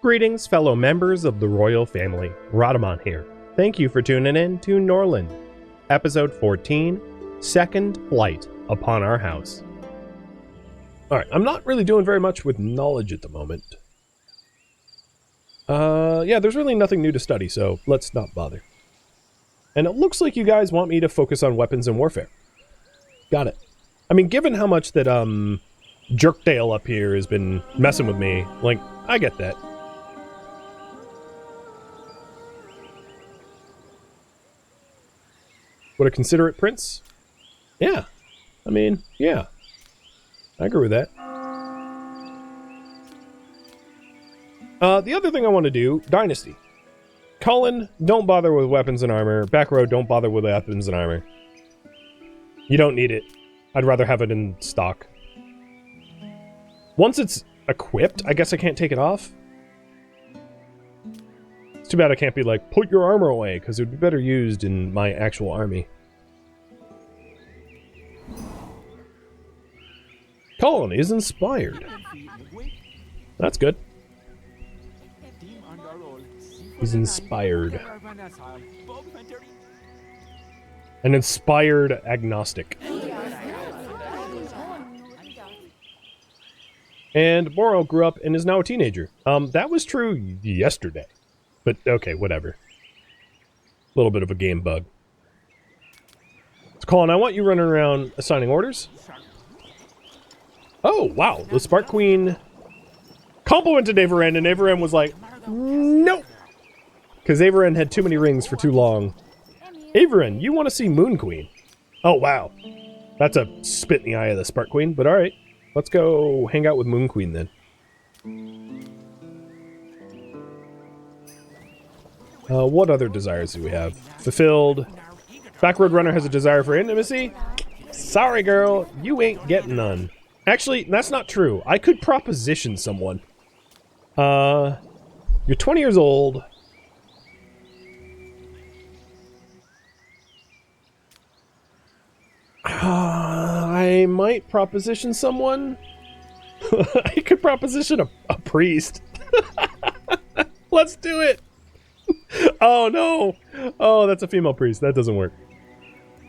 Greetings, fellow members of the royal family. Rhadamant here. Thank you for tuning in to Norland. Episode 14, Second Blight upon our house. Alright, I'm not really doing very much with knowledge at the moment. Yeah, there's really nothing new to study, so let's not bother. And it looks like you guys want me to focus on weapons and warfare. Got it. I mean, given how much that, Jerkdale up here has been messing with me, like, I get that. Would I consider it prince? Yeah. I mean, yeah. I agree with that. The other thing I want to do, Dynasty. Cullen, don't bother with weapons and armor. Backroad, don't bother with weapons and armor. You don't need it. I'd rather have it in stock. Once it's equipped, I guess I can't take it off. It's too bad I can't be like, put your armor away, because it would be better used in my actual army. Cullen is inspired. That's good. He's inspired. An inspired agnostic. And Moro grew up and is now a teenager. That was true yesterday. But, okay, whatever. A little bit of a game bug. So, Colin, I want you running around assigning orders. Oh, wow. The Spark Queen complimented Varn, and Varn was like, nope. Because Varn had too many rings for too long. Varn, you want to see Moon Queen? Oh, wow. That's a spit in the eye of the Spark Queen, but alright. Let's go hang out with Moon Queen, then. What other desires do we have? Fulfilled. Backroad Runner has a desire for intimacy. Sorry, girl. You ain't getting none. Actually, that's not true. I could proposition someone. You're 20 years old. I might proposition someone. I could proposition a priest. Let's do it. Oh no! Oh, that's a female priest. That doesn't work.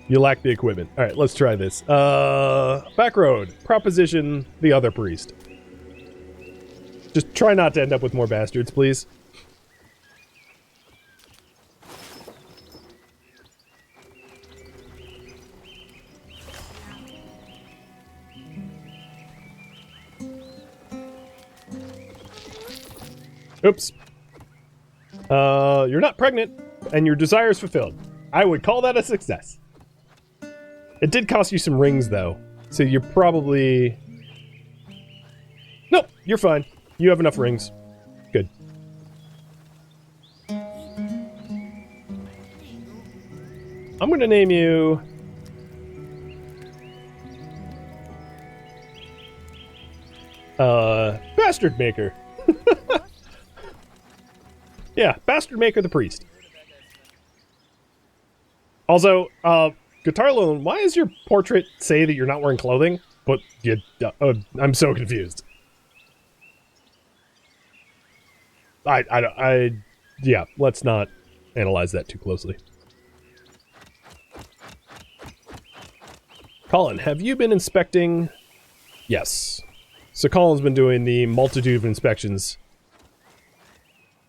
You lack the equipment. Alright, let's try this. Backroad. Proposition the other priest. Just try not to end up with more bastards, please. Oops. You're not pregnant, and your desire is fulfilled. I would call that a success. It did cost you some rings, though, so you're probably... Nope, you're fine. You have enough rings. Good. I'm gonna name you... Bastard Maker. Yeah, Bastard Maker the Priest. Also, Guitarlone, why does your portrait say that you're not wearing clothing? But you, I'm so confused. Yeah, let's not analyze that too closely. Colin, have you been inspecting? Yes. So Colin's been doing the multitude of inspections.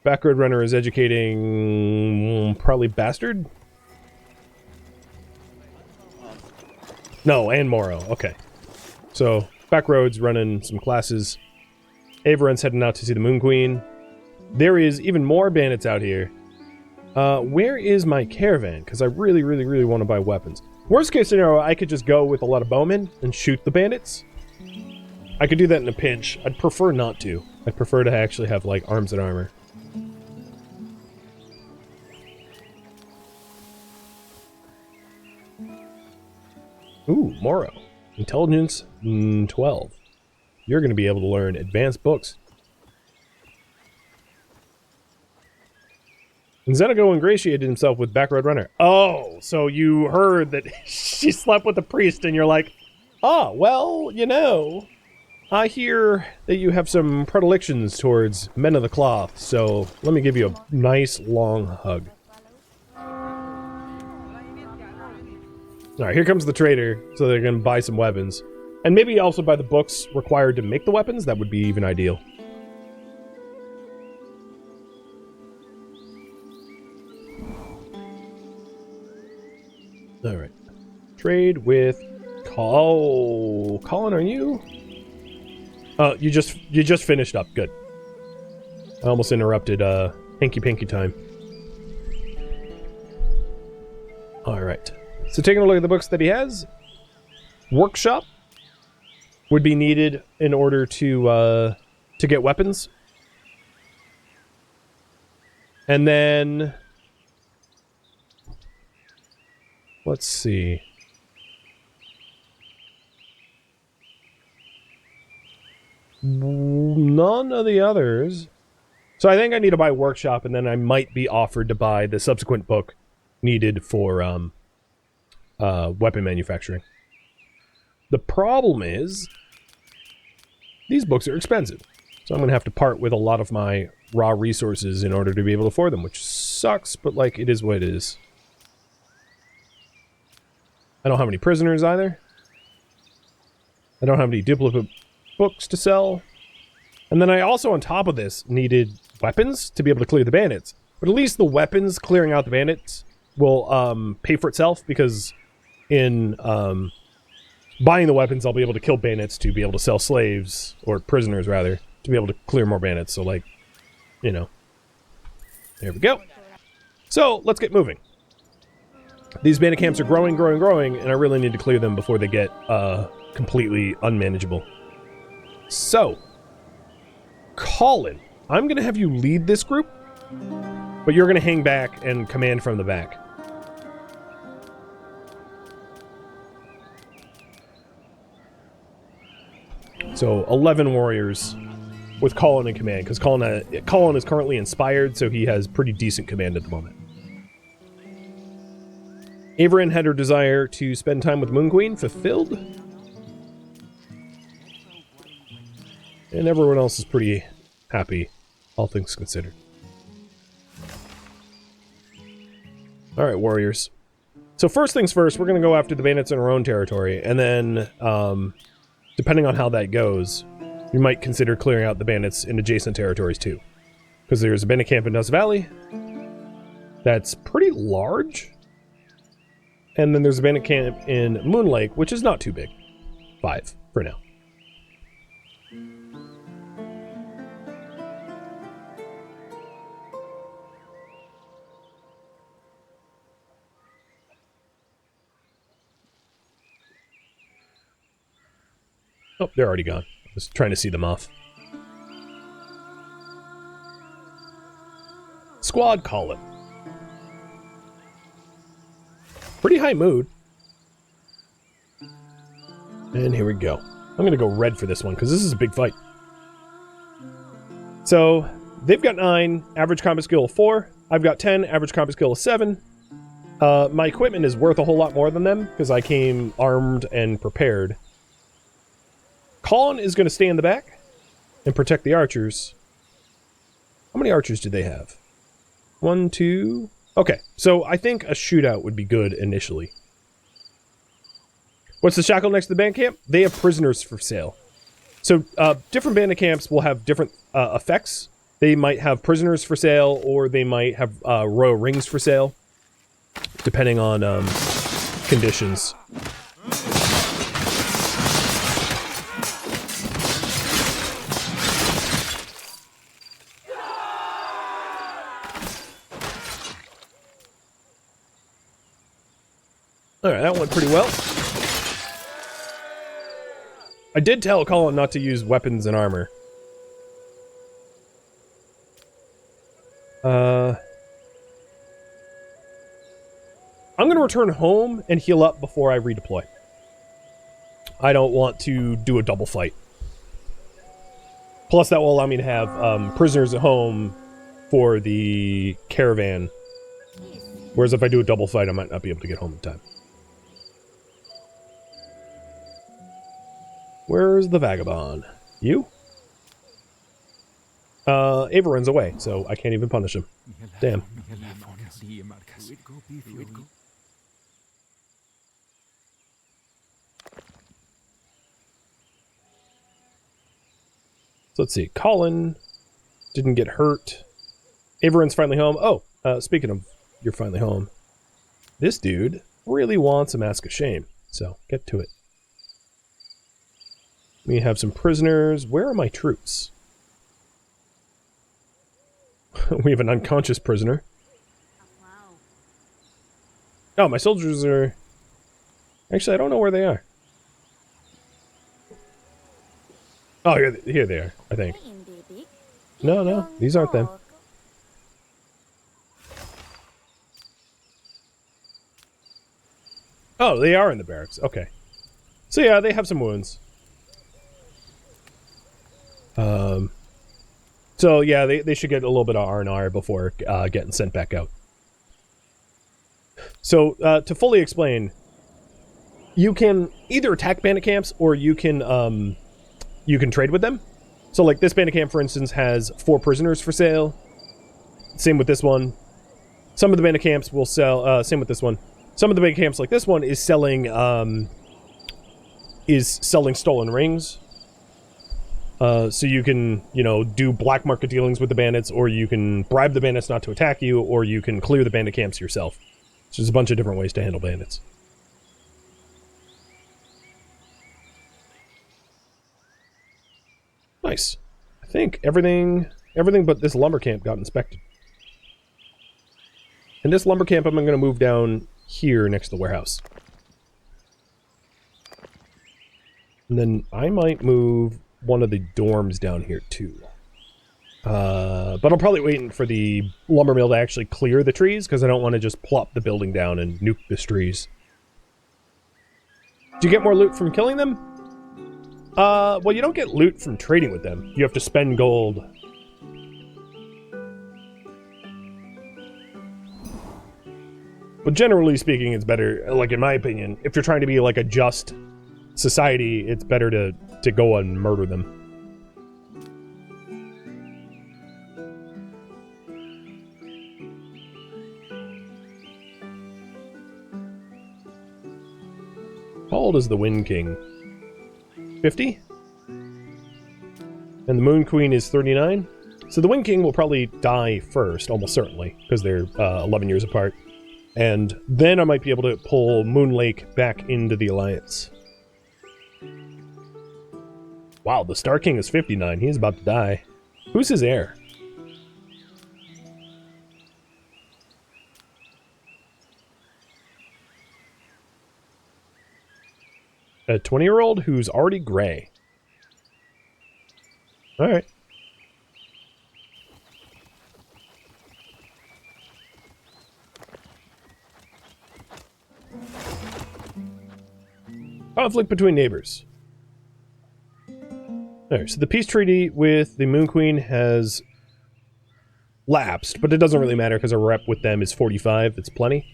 Backroad Runner is educating... probably Bastard? No, and Moro. Okay. So, Backroad's running some classes. Varn's heading out to see the Moon Queen. There is even more bandits out here. Where is my caravan? Because I really, really, really want to buy weapons. Worst case scenario, I could just go with a lot of bowmen and shoot the bandits. I could do that in a pinch. I'd prefer not to. I'd prefer to actually have, like, arms and armor. Ooh, Moro. Intelligence 12. You're going to be able to learn advanced books. And Xenago ingratiated himself with Backroad Runner. Oh, so you heard that she slept with the priest and you're like, oh, well, you know. I hear that you have some predilections towards men of the cloth, so let me give you a nice long hug. Alright, here comes the trader, so they're gonna buy some weapons. And maybe also buy the books required to make the weapons, that would be even ideal. Alright. Trade with... Oh, Colin, are you? Oh, you just finished up. Good. I almost interrupted hanky-panky time. Alright. So taking a look at the books that he has. Workshop would be needed in order to get weapons. And then... Let's see. None of the others. So I think I need to buy workshop, and then I might be offered to buy the subsequent book needed for weapon manufacturing. The problem is these books are expensive, so I'm gonna have to part with a lot of my raw resources in order to be able to afford them, which sucks, but like it is what it is. I don't have any prisoners either. I don't have any duplicate books to sell. And then I also, on top of this, needed weapons to be able to clear the bandits. But at least the weapons clearing out the bandits will pay for itself, because in buying the weapons, I'll be able to kill bandits to be able to sell slaves, or prisoners rather, to be able to clear more bandits. So like, you know. There we go. So, let's get moving. These bandit camps are growing, and I really need to clear them before they get completely unmanageable. So, Colin, I'm going to have you lead this group, but you're going to hang back and command from the back. So, 11 warriors with Colin in command, because Colin is currently inspired, so he has pretty decent command at the moment. Averin had her desire to spend time with Moon Queen fulfilled. And everyone else is pretty happy, all things considered. Alright, warriors. So first things first, we're going to go after the bandits in our own territory, and then, depending on how that goes, we might consider clearing out the bandits in adjacent territories too. Because there's a bandit camp in Dust Valley that's pretty large. And then there's a bandit camp in Moon Lake, which is not too big. 5 for now. Oh, they're already gone. I was trying to see them off. Squad Colin. Pretty high mood. And here we go. I'm going to go red for this one, because this is a big fight. So, they've got 9, average combat skill of 4. I've got 10, average combat skill of 7. My equipment is worth a whole lot more than them, because I came armed and prepared. Colin is going to stay in the back and protect the archers. How many archers do they have? 1, 2... Okay, so I think a shootout would be good initially. What's the shackle next to the bandit camp? They have prisoners for sale. So, different bandit camps will have different effects. They might have prisoners for sale, or they might have royal rings for sale, depending on conditions. Alright, that went pretty well. I did tell Colin not to use weapons and armor. I'm gonna return home and heal up before I redeploy. I don't want to do a double fight. Plus, that will allow me to have prisoners at home for the caravan. Whereas if I do a double fight, I might not be able to get home in time. Where's the vagabond? You? Ava runs away, so I can't even punish him. Damn. So let's see. Colin didn't get hurt. Averon's finally home. Oh, speaking of you're finally home, this dude really wants a Mask of Shame, so get to it. We have some prisoners. Where are my troops? We have an unconscious prisoner. Oh, my soldiers are... Actually, I don't know where they are. Oh, here they are, I think. No, these aren't them. Oh, they are in the barracks. Okay. So yeah, they have some wounds. So yeah, they should get a little bit of R&R before getting sent back out. So, to fully explain, you can either attack bandit camps or you can trade with them. So like this bandit camp, for instance, has 4 prisoners for sale. Same with this one. Some of the bandit camps will sell, same with this one. Some of the bandit camps like this one is selling stolen rings. So you can, you know, do black market dealings with the bandits, or you can bribe the bandits not to attack you, or you can clear the bandit camps yourself. So there's a bunch of different ways to handle bandits. Nice. I think everything but this lumber camp got inspected. And this lumber camp I'm going to move down here next to the warehouse. And then I might move one of the dorms down here too. But I'll probably wait for the lumber mill to actually clear the trees, because I don't want to just plop the building down and nuke the trees. Do you get more loot from killing them? Well, you don't get loot from trading with them. You have to spend gold. But generally speaking, it's better, like in my opinion, if you're trying to be like a just society, it's better to go and murder them. How old is the Wind King? 50? And the Moon Queen is 39? So the Wind King will probably die first, almost certainly, because they're 11 years apart. And then I might be able to pull Moon Lake back into the Alliance. Wow, the Star King is 59. He's about to die. Who's his heir? A 20-year-old who's already gray. Alright. Conflict between neighbors. Alright, so the peace treaty with the Moon Queen has lapsed, but it doesn't really matter because our rep with them is 45. It's plenty.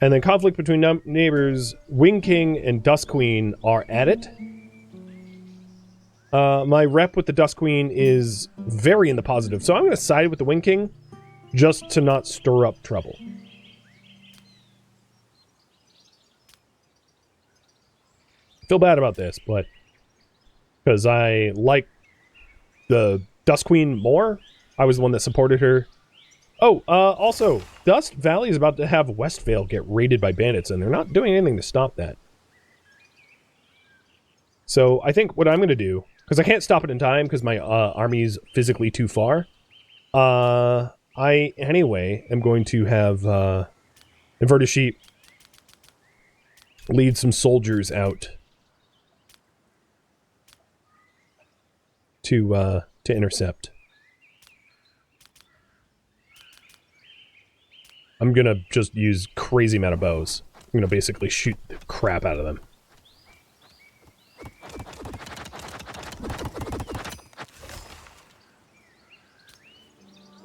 And then conflict between neighbors, Wing King and Dust Queen are at it. My rep with the Dust Queen is very in the positive, so I'm going to side with the Wing King just to not stir up trouble. Feel bad about this, but because I like the Dust Queen more, I was the one that supported her. Oh, also, Dust Valley is about to have Westvale get raided by bandits, and they're not doing anything to stop that. So I think what I'm going to do, because I can't stop it in time because my army's physically too far, I, anyway, am going to have Inverted Sheep lead some soldiers out to intercept. I'm gonna just use crazy amount of bows. I'm gonna basically shoot the crap out of them.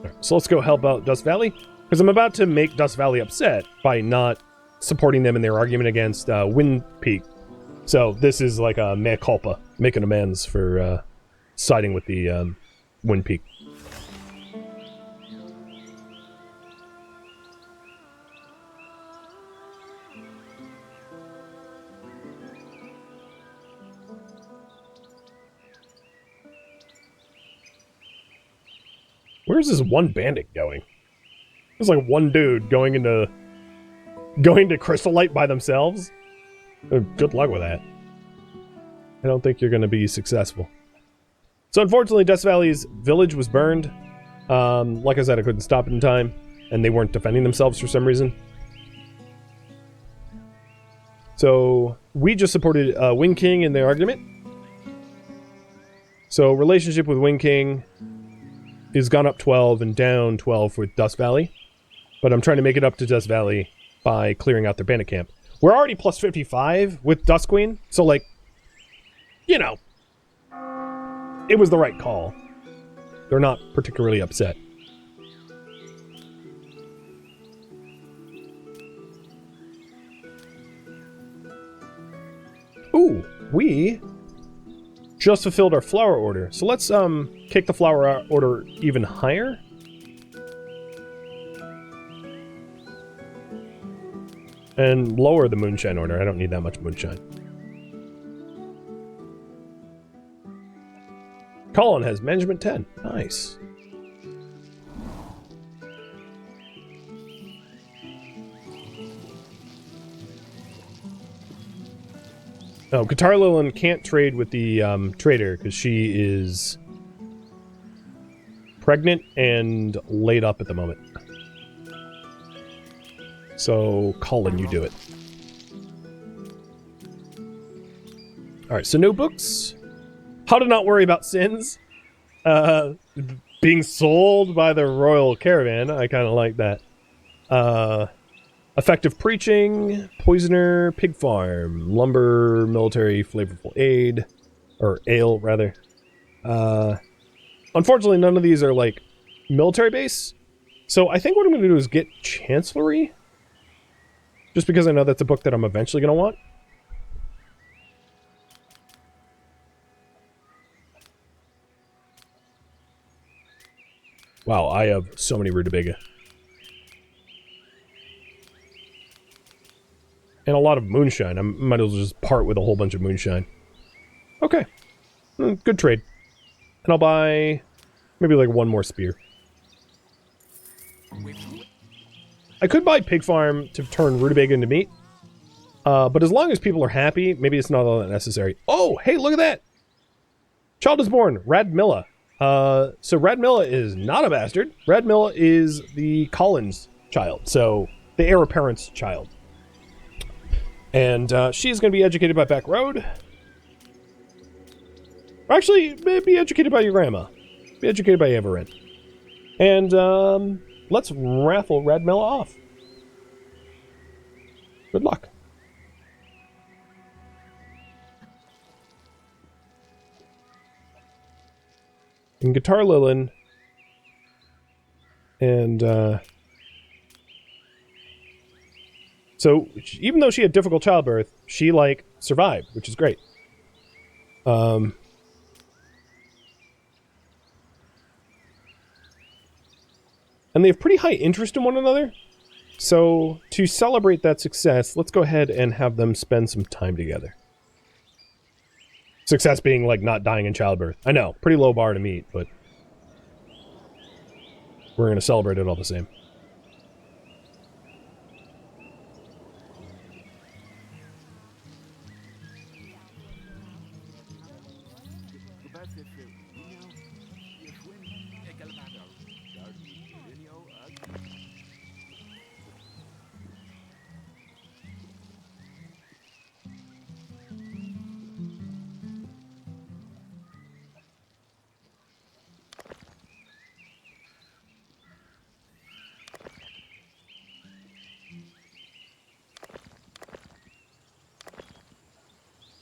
Right, so let's go help out Dust Valley, because I'm about to make Dust Valley upset by not supporting them in their argument against Wind Peak. So this is like a mea culpa, making amends for siding with the Wind Peak. Where's this one bandit going? There's like one dude going to Crystal Light by themselves. Good luck with that. I don't think you're going to be successful. So unfortunately, Dust Valley's village was burned. Like I said, I couldn't stop it in time, and they weren't defending themselves for some reason. So we just supported Wind King in their argument. So relationship with Wind King is gone up 12 and down 12 with Dust Valley. But I'm trying to make it up to Dust Valley by clearing out their bandit camp. We're already plus 55 with Dust Queen, so like, you know, it was the right call. They're not particularly upset. Ooh, we just fulfilled our flower order. So let's kick the flower order even higher. And lower the moonshine order. I don't need that much moonshine. Colin has management 10. Nice. Oh, Guitar Lilin can't trade with the trader because she is pregnant and laid up at the moment. So, Colin, you do it. Alright, so no books. How to not worry about sins. Being sold by the royal caravan. I kind of like that. Effective preaching. Poisoner. Pig farm. Lumber. Military. Flavorful aid. Or ale, rather. Unfortunately, none of these are, like, military base. So I think what I'm going to do is get Chancellery. Just because I know that's a book that I'm eventually going to want. Wow, I have so many rutabaga. And a lot of moonshine. I might as well just part with a whole bunch of moonshine. Okay. Good trade. And I'll buy maybe like one more spear. I could buy Pig Farm to turn rutabaga into meat. But as long as people are happy, maybe it's not all that necessary. Oh, hey, look at that! Child is born, Radmilla. So Radmilla is not a bastard. Radmilla is the Collins child, so the heir apparent's child. And she's going to be educated by Back Road. Or actually, be educated by your grandma. Be educated by Everett. And let's raffle Radmilla off. Good luck. And Guitar Lilin. And so even though she had difficult childbirth, she like survived, which is great. And they have pretty high interest in one another. So to celebrate that success, let's go ahead and have them spend some time together. Success being like not dying in childbirth. I know, pretty low bar to meet, but we're going to celebrate it all the same.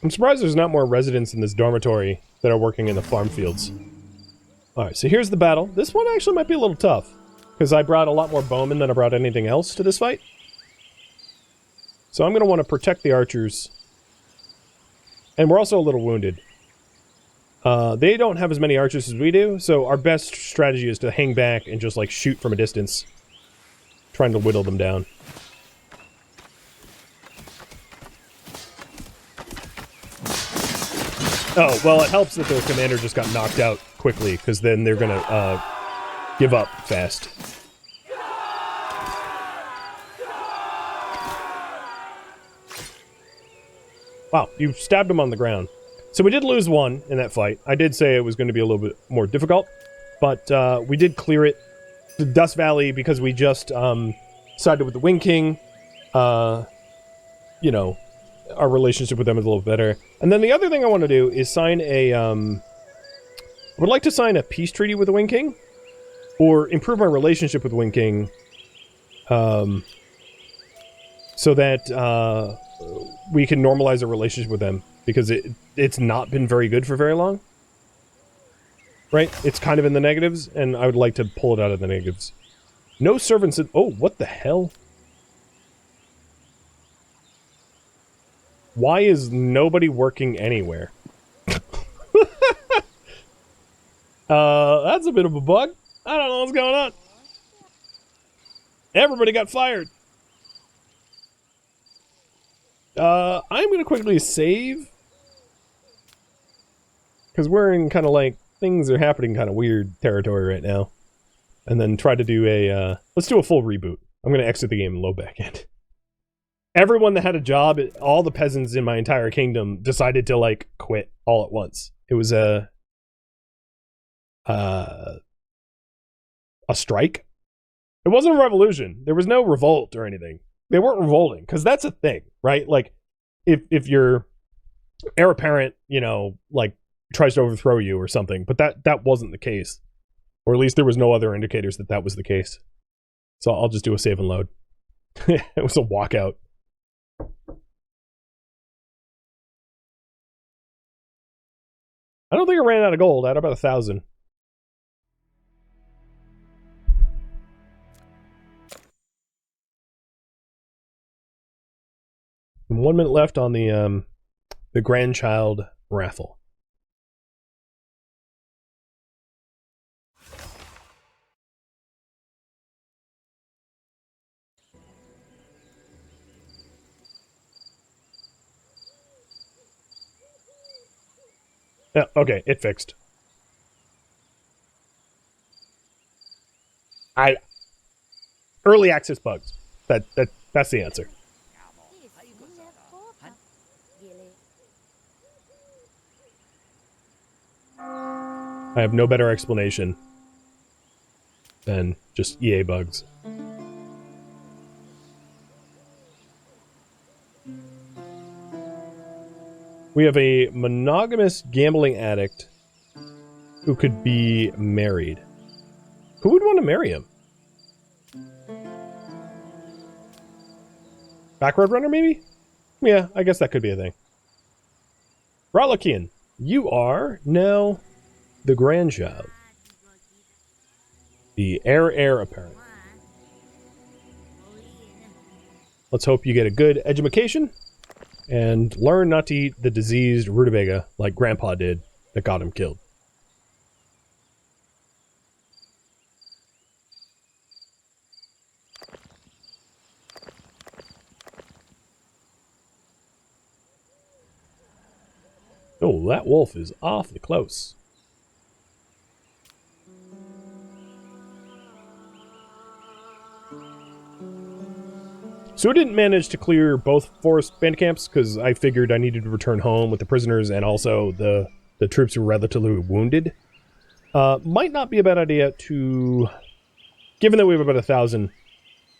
I'm surprised there's not more residents in this dormitory that are working in the farm fields. Alright, so here's the battle. This one actually might be a little tough, because I brought a lot more bowmen than I brought anything else to this fight. So I'm going to want to protect the archers. And we're also a little wounded. They don't have as many archers as we do, so our best strategy is to hang back and just, like, shoot from a distance. Trying to whittle them down. Oh, well, it helps that their commander just got knocked out quickly, because then they're gonna, give up fast. Wow, you stabbed him on the ground. So we did lose one in that fight. I did say it was going to be a little bit more difficult, but we did clear it. The Dust Valley, because we just sided with the Wing King, you know, our relationship with them is a little better. And then the other thing I want to do is sign a... I would like to sign a peace treaty with the Wing King, or improve my relationship with the Wing King, so that we can normalize a relationship with them, because it's not been very good for very long. Right? It's kind of in the negatives, and I would like to pull it out of the negatives. No servants in... Oh, what the hell? Why is nobody working anywhere? That's a bit of a bug. I don't know what's going on. Everybody got fired. I'm gonna quickly save. Because we're in kind of like, things are happening kind of weird territory right now. And then try to do a, let's do a full reboot. I'm gonna exit the game and load back in. Everyone that had a job, all the peasants in my entire kingdom decided to, like, quit all at once. It was a strike? It wasn't a revolution. There was no revolt or anything. They weren't revolting, because that's a thing, right? Like, if your heir apparent, you know, like, tries to overthrow you or something, but that wasn't the case. Or at least there was no other indicators that was the case. So I'll just do a save and load. It was a walkout. I don't think I ran out of gold. I had about 1,000. And 1 minute left on the grandchild raffle. Yeah, okay, it fixed. Early access bugs. That's the answer. I have no better explanation than just EA bugs. We have a monogamous gambling addict who could be married. Who would want to marry him? Backroad runner, maybe? Yeah, I guess that could be a thing. Ralakian, you are now the grandchild. The heir apparent. Let's hope you get a good education and learn not to eat the diseased rutabaga like Grandpa did that got him killed. Oh, that wolf is awfully close. So I didn't manage to clear both forest bandit camps because I figured I needed to return home with the prisoners and also the troops who were relatively wounded. Might not be a bad idea to, given that we have about 1,000,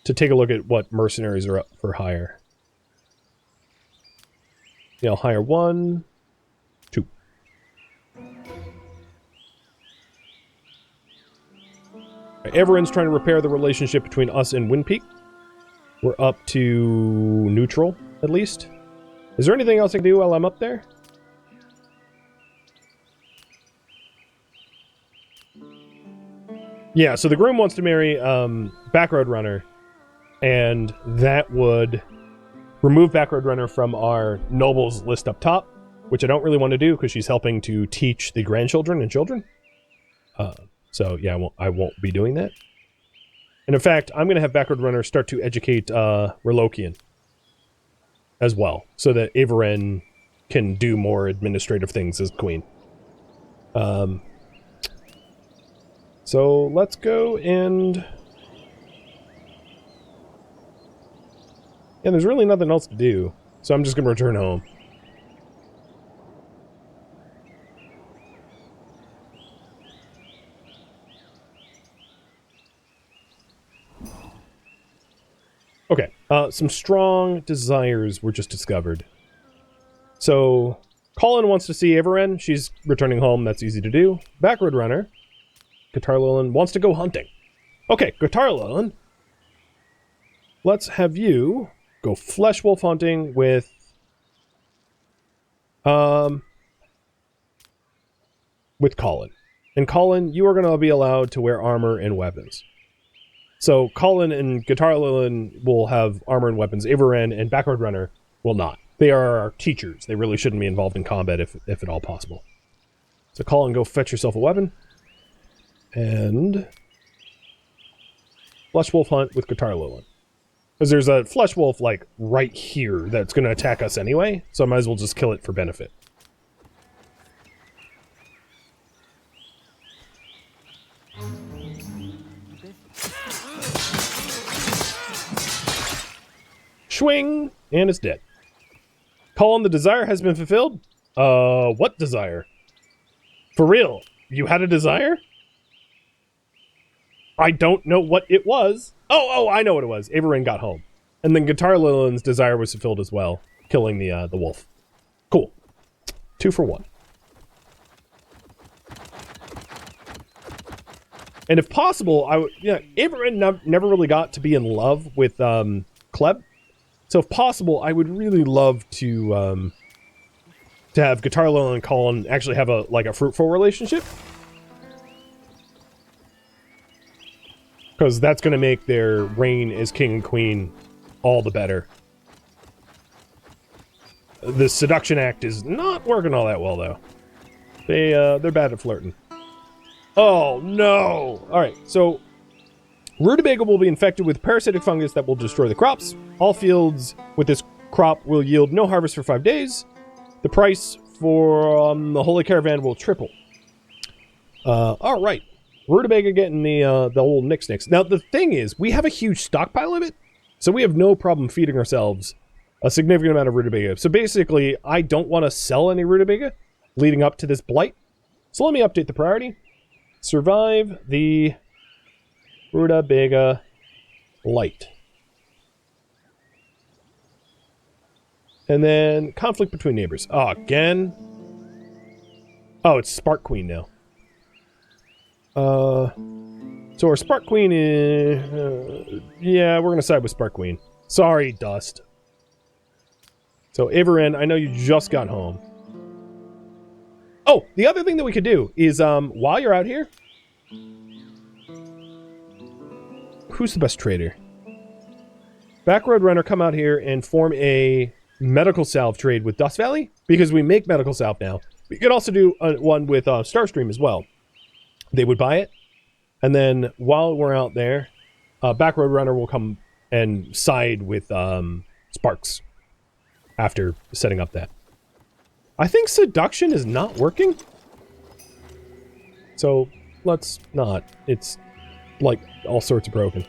to take a look at what mercenaries are up for hire. Yeah, I'll hire 1, 2. Everyone's trying to repair the relationship between us and Windpeak. We're up to neutral, at least. Is there anything else I can do while I'm up there? Yeah, so the groom wants to marry Backroad Runner, and that would remove Backroad Runner from our nobles list up top, which I don't really want to do because she's helping to teach the grandchildren and children. So yeah, I won't be doing that. And in fact, I'm going to have Backward Runner start to educate Relokian as well, so that Avaren can do more administrative things as queen. So let's go and... Yeah, there's really nothing else to do, so I'm just going to return home. Okay, some strong desires were just discovered. So, Colin wants to see Avaren. She's returning home. That's easy to do. Backward Runner, Guitar wants to go hunting. Okay, Guitar let's have you go flesh wolf hunting with... with Colin. And Colin, you are going to be allowed to wear armor and weapons. So Colin and Guitar will have armor and weapons. Avaren and Backward Runner will not. They are our teachers. They really shouldn't be involved in combat if at all possible. So Colin, go fetch yourself a weapon. And... Flesh Wolf hunt with Guitar because there's a Flesh Wolf, like, right here that's going to attack us anyway, so I might as well just kill it for benefit. Swing! And it's dead. Colin, the desire has been fulfilled? What desire? For real? You had a desire? I don't know what it was. Oh, I know what it was. Avaren got home. And then Guitar Lillian's desire was fulfilled as well, killing the wolf. Cool. 2 for 1. And if possible, Avaren never really got to be in love with Kleb. So if possible, I would really love to have Guitar Lillian and Colin actually have a fruitful relationship. Because that's going to make their reign as king and queen all the better. The seduction act is not working all that well, though. They're bad at flirting. Oh, no! Alright, so... Rutabaga will be infected with parasitic fungus that will destroy the crops. All fields with this crop will yield no harvest for 5 days. The price for the Holy Caravan will triple. Alright. Rutabaga getting the old nix. Now, the thing is, we have a huge stockpile of it, so we have no problem feeding ourselves a significant amount of rutabaga. So basically, I don't want to sell any rutabaga leading up to this blight. So let me update the priority. Survive the rutabaga blight. And then conflict between neighbors. Oh, again? Oh, it's Spark Queen now. So our Spark Queen is... yeah, we're going to side with Spark Queen. Sorry, Dust. So, Avaren, I know you just got home. Oh, the other thing that we could do is, while you're out here... Who's the best trader? Backroad Runner, come out here and form a medical salve trade with Dust Valley, because we make medical salve now. We could also do one with Starstream as well. They would buy it, and then while we're out there, Backroad Runner will come and side with Sparks after setting up that. I think seduction is not working, so let's not. It's like all sorts of broken.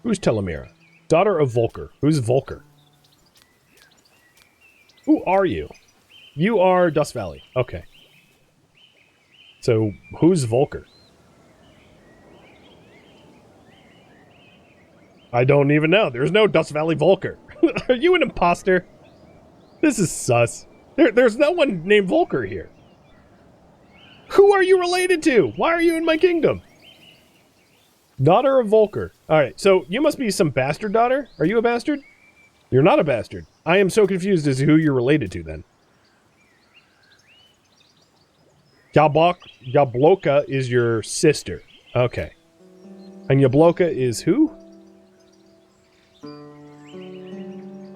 Who's Telemira? Daughter of Volker. Who's Volker? Who are you? You are Dust Valley. Okay. So, who's Volker? I don't even know. There's no Dust Valley Volker. Are you an imposter? This is sus. There's no one named Volker here. Who are you related to? Why are you in my kingdom? Daughter of Volker. Alright, so you must be some bastard daughter? Are you a bastard? You're not a bastard. I am so confused as to who you're related to then. Yabloka is your sister. Okay. And Yabloka is who?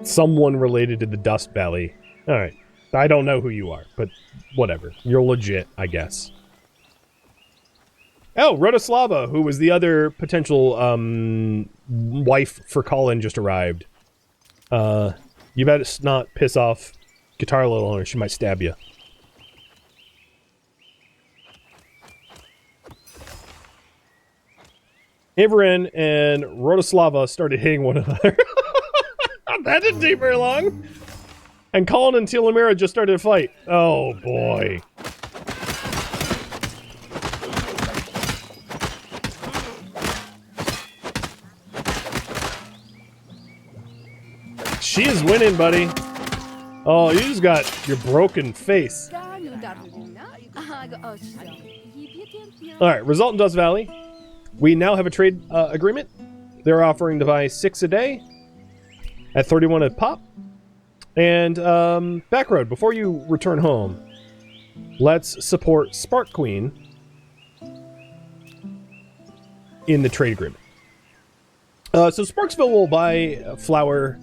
Someone related to the Dust Valley. Alright. I don't know who you are, but whatever. You're legit, I guess. Oh, Rhodoslava, who was the other potential wife for Colin, just arrived. You better not piss off Guitar Little or she might stab you. Averin and Rhodoslava started hitting one another. That didn't take very long. And Colin and Telemira just started a fight. Oh boy. She is winning, buddy. Oh, you just got your broken face. Alright, result in Dust Valley. We now have a trade agreement. They're offering to buy 6 a day at 31 a pop. And, Backroad, before you return home, let's support Spark Queen in the trade agreement. So Sparksville will buy flour,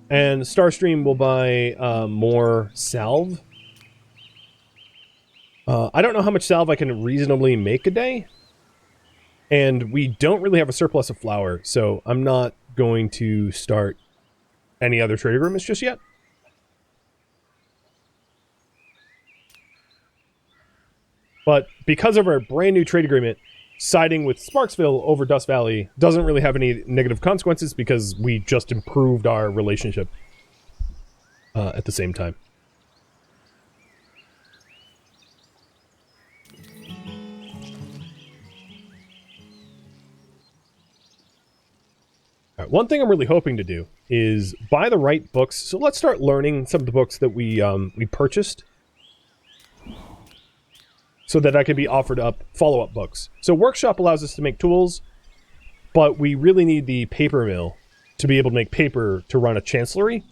and Starstream will buy more salve. I don't know how much salve I can reasonably make a day. And we don't really have a surplus of flour, so I'm not going to start any other trade agreements just yet. But because of our brand new trade agreement, siding with Sparksville over Dust Valley doesn't really have any negative consequences because we just improved our relationship at the same time. All right, one thing I'm really hoping to do is buy the right books. So let's start learning some of the books that we purchased, so that I can be offered up follow-up books. So Workshop allows us to make tools, but we really need the paper mill to be able to make paper to run a chancellery.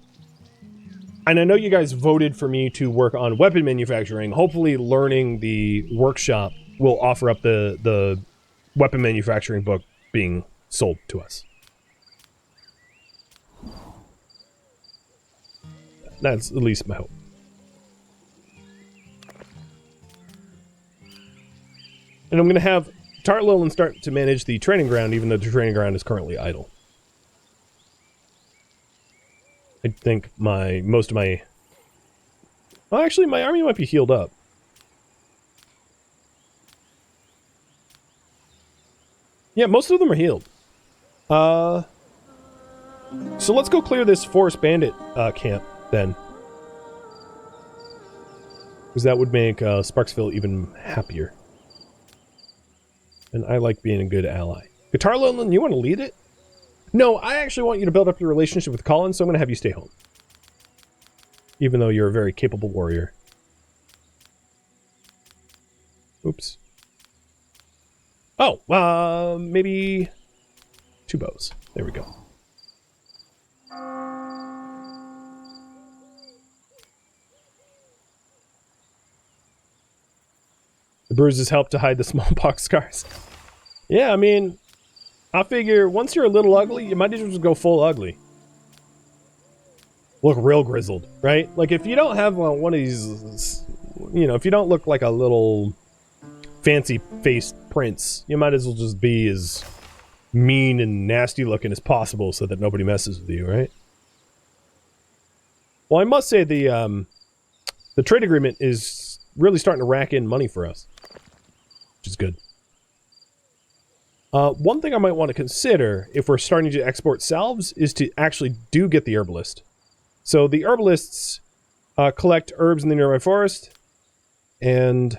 And I know you guys voted for me to work on weapon manufacturing. Hopefully learning the Workshop will offer up the weapon manufacturing book being sold to us. That's at least my hope. And I'm going to have Tartlilin start to manage the training ground, even though the training ground is currently idle. I think most of my... Well, actually, my army might be healed up. Yeah, most of them are healed. So let's go clear this Forest Bandit camp, then. Because that would make Sparksville even happier. And I like being a good ally. Guitar Lowland, you want to lead it? No, I actually want you to build up your relationship with Colin, so I'm going to have you stay home. Even though you're a very capable warrior. Oops. Oh, maybe 2 bows. There we go. The bruises help to hide the smallpox scars. Yeah, I mean, I figure once you're a little ugly, you might as well just go full ugly. Look real grizzled, right? Like, if you don't have one of these, you know, if you don't look like a little fancy-faced prince, you might as well just be as mean and nasty-looking as possible so that nobody messes with you, right? Well, I must say the trade agreement is really starting to rack in money for us, which is good. One thing I might want to consider if we're starting to export salves is to actually get the herbalist. So the herbalists collect herbs in the nearby forest, and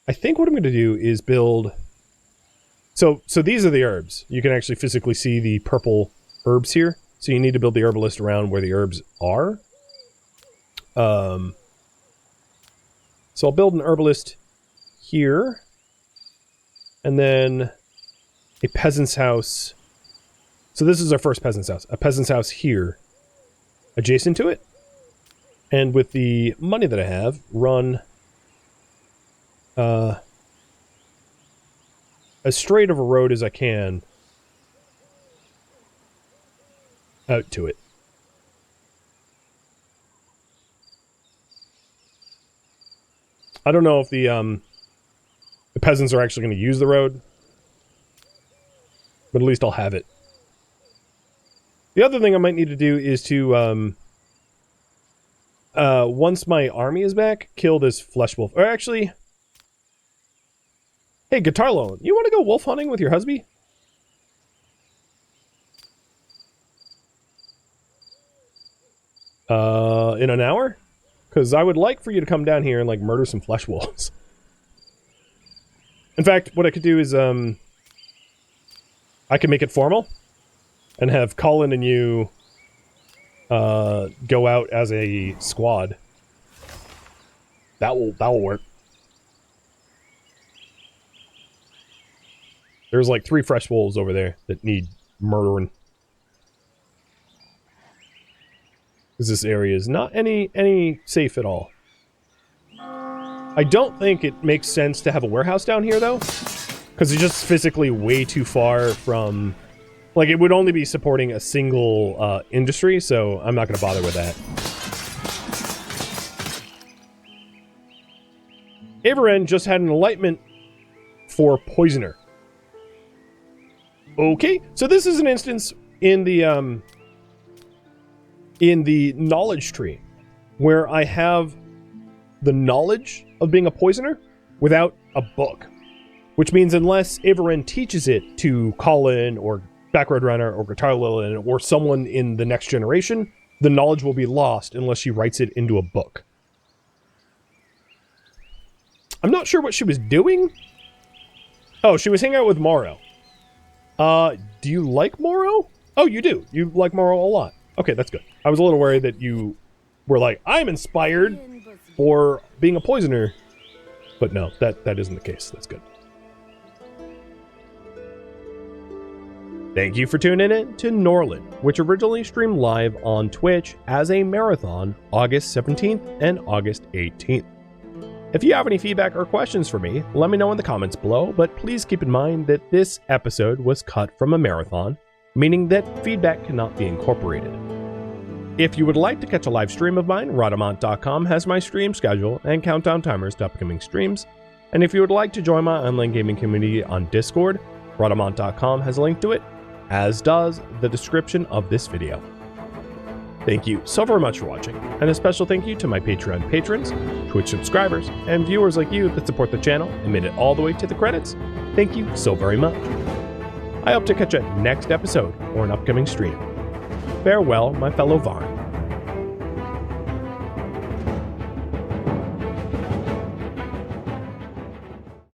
I think what I'm going to do is build... So these are the herbs. You can actually physically see the purple herbs here. So you need to build the herbalist around where the herbs are. So I'll build an herbalist here. And then a peasant's house. So this is our first peasant's house. A peasant's house here, adjacent to it. And with the money that I have, run as straight of a road as I can out to it. I don't know if the peasants are actually going to use the road, but at least I'll have it. The other thing I might need to do is to, once my army is back, kill this flesh wolf. Or actually, hey, Guitarlo, you want to go wolf hunting with your husband? In an hour? Because I would like for you to come down here and, like, murder some flesh wolves. In fact, what I could do is, I can make it formal and have Colin and you go out as a squad. That will work. There's like 3 fresh wolves over there that need murdering. Because this area is not any safe at all. I don't think it makes sense to have a warehouse down here, though. Because it's just physically way too far from... Like, it would only be supporting a single industry, so I'm not going to bother with that. Avaren just had an enlightenment for Poisoner. Okay, so this is an instance in the knowledge tree where I have the knowledge of being a poisoner without a book. Which means unless Avaren teaches it to Colin or Backroad Runner or Guitar Lilin or someone in the next generation, the knowledge will be lost unless she writes it into a book. I'm not sure what she was doing. Oh, she was hanging out with Morrow. Do you like Morrow? Oh, you do. You like Morrow a lot. Okay, that's good. I was a little worried that you were like, I'm inspired for being a poisoner. But no, that isn't the case. That's good. Thank you for tuning in to Norland, which originally streamed live on Twitch as a marathon August 17th and August 18th. If you have any feedback or questions for me, let me know in the comments below, but please keep in mind that this episode was cut from a marathon, meaning that feedback cannot be incorporated. If you would like to catch a live stream of mine, Rhadamant.com has my stream schedule and countdown timers to upcoming streams, and if you would like to join my online gaming community on Discord, Rhadamant.com has a link to it, as does the description of this video. Thank you so very much for watching, and a special thank you to my Patreon patrons, Twitch subscribers, and viewers like you that support the channel and made it all the way to the credits. Thank you so very much. I hope to catch you next episode or an upcoming stream. Farewell, my fellow Varn.